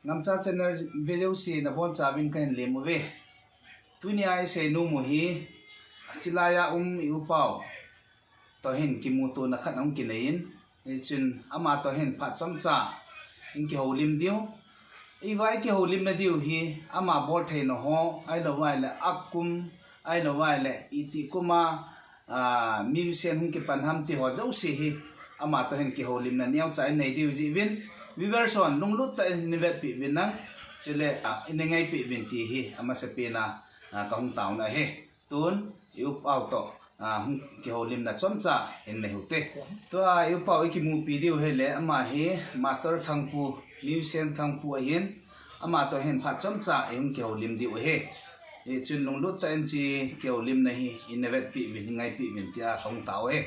ngam cha channel video si na bon chabin kan lemu ve tunia ai se nu mu hi chilaya yu pau to hin ki mu to na khat ang ki nein e chun ama to hin pha cham cha in ki holim dio e vai ki holim na dio hi ama bol the no ho ai lo wai la akum ai lo wai la iti kuma musician hun ki panham ti ho jau si hi ama to hin ki holim na niaw cha nei dio ji win Viverson lung lut ta nivet pi bin nang chile inengai pi bin ti hi ama se pe na ka hung taw na he tun yu pau to ki holim na chom cha in nei hute to yu pau ki mu pi dio he le ama he master thangpu musician thangpu hin ama to hen pha chom cha in ki holim di he e chun lung lut ta en chi ki holim na hi invet pi bin ngai pi bin tia hung taw he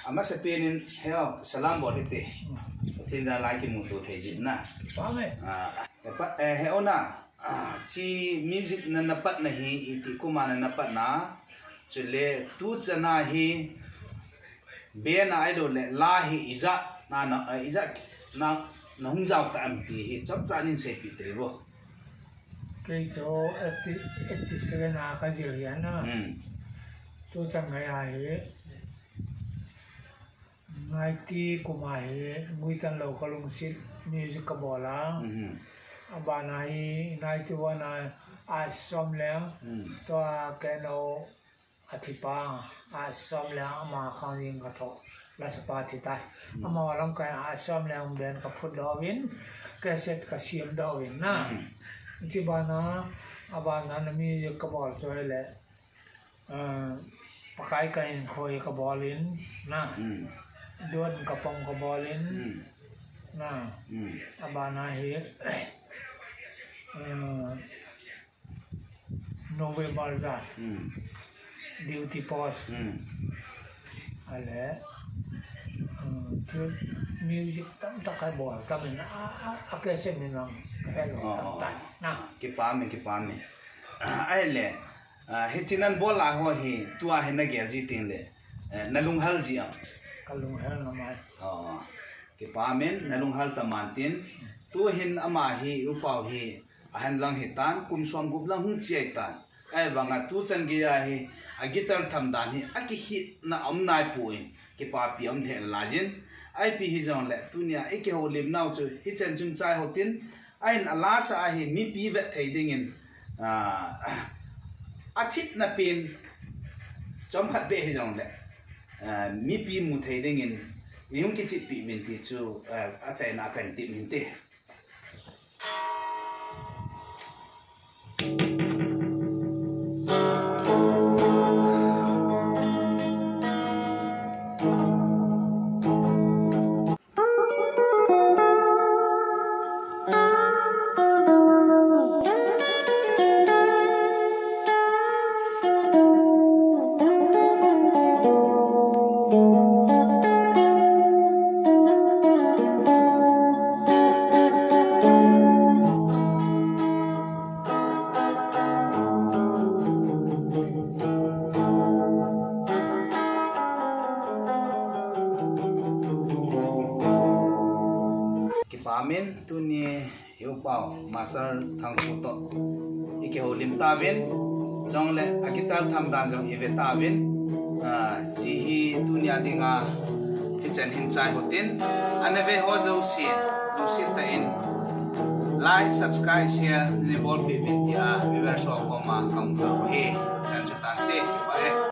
ama se pe nin he salam bol te thiên gia lai ki mu tu thei jin na pa me he ona chi music na na pat na hi iti kuma na pat na chule tu chana hi be na idol le la hi iza na iza na hung jaw ta am ti hi chap cha nin se pi tre bo ke cho 87 na ka jilian na tu chang ngai ai ngai ti kumai mui tan lo kalung sit music ka bola abana hi nai ti wana asom leng to keno athipa asom leng ama khangin ka tho la sapa ti tai ama walam ka asom leng ben ka phut do win cassette ka siam do win na ti bana abana na mi ka bol choi le pakai ka in khoi ka bolin na Doon kapong kabolin na abana hi November da duty post ale music tam takay bol kami na akese minang hello tam na ki pa me ai le hichinan bol la ho hi tua he na ge ji tin le nalung hal ji am kalung hel na mai ki pa men nalung hal ta mantin tu hin ama hi upau hi ahan lang hitan kum som gup lang hung chiai tan ai wanga tu chan gi ya hi a guitar tham dan hi a ki hit na am nai puin ki pa pi am the la jin ai pi hi jong le tu nia e ki ho lim nau chu hi chen chung chai ho tin ai na la sa hi mi pi vet thei ding in a thit na pin chom khat be hi jong le mi pi mu thei ding in yung ki chi pi min ti chu a chai na kan ti min te Pamen tu ni yêu pau master thang photo ike holim ta vin jong le akitar tham dan jong ive ta vin ji hi dunia dinga hichen hin chai hotin anave ho jo si lu si ta in like subscribe share ni bol pi vin dia we were so koma kam ka he chan chu tan te ki ba